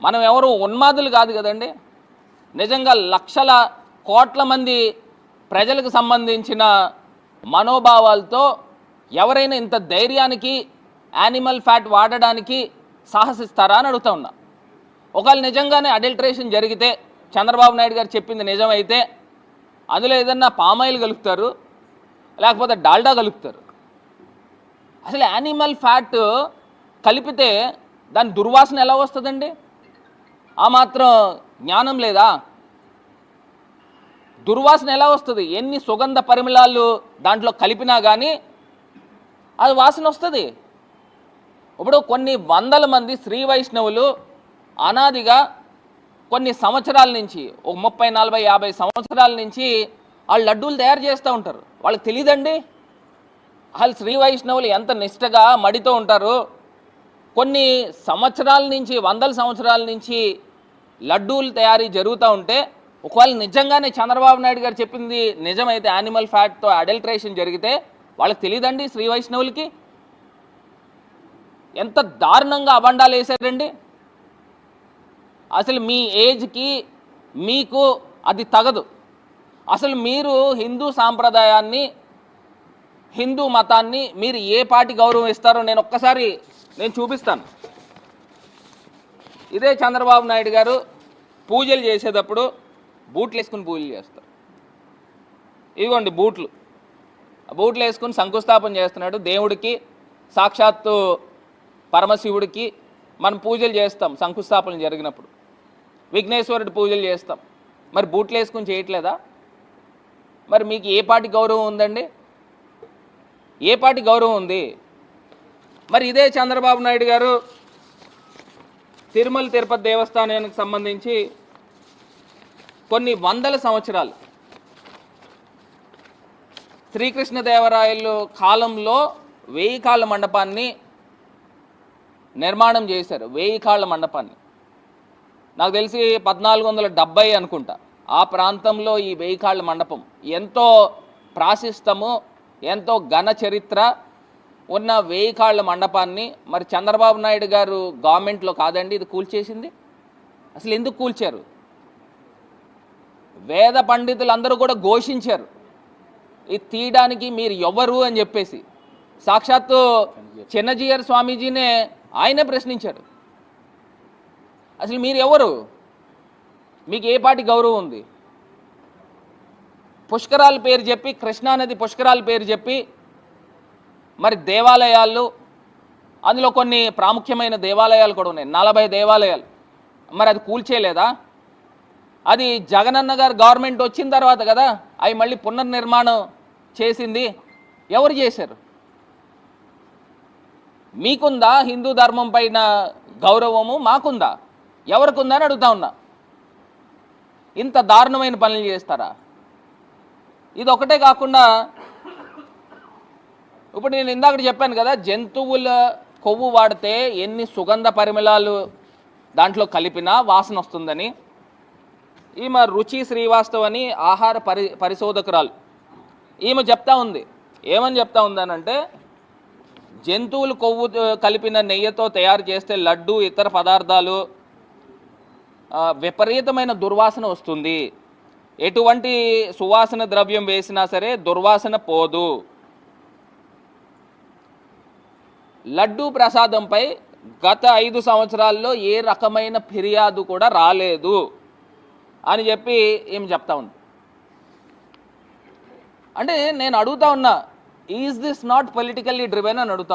మనం ఎవరు ఉన్మాదులు కాదు కదండి. నిజంగా లక్షల కోట్ల మంది ప్రజలకు సంబంధించిన మనోభావాలతో ఎవరైనా ఇంత ధైర్యానికి యానిమల్ ఫ్యాట్ వాడడానికి సాహసిస్తారా అని అడుగుతా ఉన్నా. ఒకవేళ నిజంగానే అడల్ట్రేషన్ జరిగితే, చంద్రబాబు నాయుడు గారు చెప్పింది నిజమైతే, అందులో ఏదన్నా పామాయిల్ కలుపుతారు, లేకపోతే డాల్డా కలుపుతారు. అసలు యానిమల్ ఫ్యాట్ కలిపితే దాని దుర్వాసన ఎలా వస్తుందండి? ఆ మాత్రం జ్ఞానం లేదా? దుర్వాసన ఎలా వస్తుంది? ఎన్ని సుగంధ పరిమళాలు దాంట్లో కలిపినా కానీ అది వాసన వస్తుంది. ఇప్పుడు కొన్ని వందల మంది శ్రీ వైష్ణవులు అనాదిగా కొన్ని సంవత్సరాల నుంచి, ఒక 30, 40, 50 సంవత్సరాల నుంచి వాళ్ళు లడ్డూలు తయారు చేస్తూ ఉంటారు. వాళ్ళకి తెలియదండి వాళ్ళు శ్రీ వైష్ణవులు ఎంత నిష్టగా మడితో ఉంటారు. కొన్ని సంవత్సరాల నుంచి, వందల సంవత్సరాల నుంచి లడ్డూలు తయారీ జరుగుతూ ఉంటే, ఒకవేళ నిజంగానే చంద్రబాబు నాయుడు గారు చెప్పింది నిజమైతే, యానిమల్ ఫ్యాట్తో అడల్ట్రేషన్ జరిగితే వాళ్ళకి తెలియదండి శ్రీ వైష్ణవులకి? ఎంత దారుణంగా అబండాలు వేశారండి. అసలు మీ ఏజ్కి మీకు అది తగదు. అసలు మీరు హిందూ సాంప్రదాయాన్ని, హిందూ మతాన్ని మీరు ఏ పాటి గౌరవం ఇస్తారో నేను చూపిస్తాను. ఇదే చంద్రబాబు నాయుడు గారు పూజలు చేసేటప్పుడు బూట్లు వేసుకుని పూజలు చేస్తారు. ఇదిగోండి బూట్లు వేసుకుని శంకుస్థాపన చేస్తున్నాడు. దేవుడికి, సాక్షాత్తు పరమశివుడికి మనం పూజలు చేస్తాం. శంకుస్థాపన జరిగినప్పుడు విఘ్నేశ్వరుడి పూజలు చేస్తాం. మరి బూట్లు వేసుకుని చేయట్లేదా? మరి మీకు ఏ పాటి గౌరవం ఉందండి? ఏ పాటి గౌరవం ఉంది? మరి ఇదే చంద్రబాబు నాయుడు గారు తిరుమల తిరుపతి దేవస్థానానికి సంబంధించి కొన్ని వందల సంవత్సరాలు శ్రీకృష్ణదేవరాయలు కాలంలో 1000 కాళ్ళ మండపాన్ని నిర్మాణం చేశారు. 1000 కాళ్ళ మండపాన్ని నాకు తెలిసి 1470 అనుకుంటా ఆ ప్రాంతంలో ఈ 1000 కాళ్ళ మండపం ఎంతో ప్రాశస్తము, ఎంతో ఘన చరిత్ర ఉన్న 1000 కాళ్ళ మండపాన్ని మరి చంద్రబాబు నాయుడు గారు గవర్నమెంట్లో కాదండి ఇది కూల్చేసింది. అసలు ఎందుకు కూల్చారు? వేద పండితులందరూ కూడా ఘోషించారు ఇది తీయడానికి మీరు ఎవరు అని చెప్పేసి. సాక్షాత్తు చిన్నజీయర్ స్వామీజీనే ఆయనే ప్రశ్నించారు. అసలు మీరు ఎవరు? మీకు ఏ పాటి గౌరవం ఉంది? పుష్కరాల పేరు చెప్పి, కృష్ణానది పుష్కరాల పేరు చెప్పి మరి దేవాలయాలు, అందులో కొన్ని ప్రాముఖ్యమైన దేవాలయాలు కూడా ఉన్నాయి, 40 దేవాలయాలు. మరి అది కూల్చేయలేదా? అది జగనన్న గారు గవర్నమెంట్ వచ్చిన తర్వాత కదా అవి మళ్ళీ పునర్నిర్మాణం చేసింది. ఎవరు చేశారు? మీకుందా హిందూ ధర్మం పైన గౌరవము? మాకుందా? ఎవరికుందా అని అడుగుతా ఉన్నా. ఇంత దారుణమైన పనులు చేస్తారా? ఇది ఒకటే కాకుండా ఇప్పుడు నేను ఇందాక చెప్పాను కదా, జంతువుల కొవ్వు వాడితే ఎన్ని సుగంధ పరిమళాలు దాంట్లో కలిపినా వాసన వస్తుందని. ఈమె రుచి శ్రీవాస్తవ్ అని ఆహార పరిశోధకురాలు ఈమె చెప్తా ఉంది. ఏమని చెప్తా ఉందనంటే, జంతువులు కొవ్వు కలిపిన నెయ్యితో తయారు చేస్తే లడ్డు, ఇతర పదార్థాలు విపరీతమైన దుర్వాసన వస్తుంది. ఎటువంటి సువాసన ద్రవ్యం వేసినా సరే దుర్వాసన పోదు. లడ్డూ ప్రసాదంపై గత 5 సంవత్సరాల్లో ఏ రకమైన ఫిర్యాదు కూడా రాలేదు అని చెప్పి ఏమి చెప్తా ఉంది. అంటే నేను అడుగుతా ఉన్నా, is this not politically driven అని అడుగుతా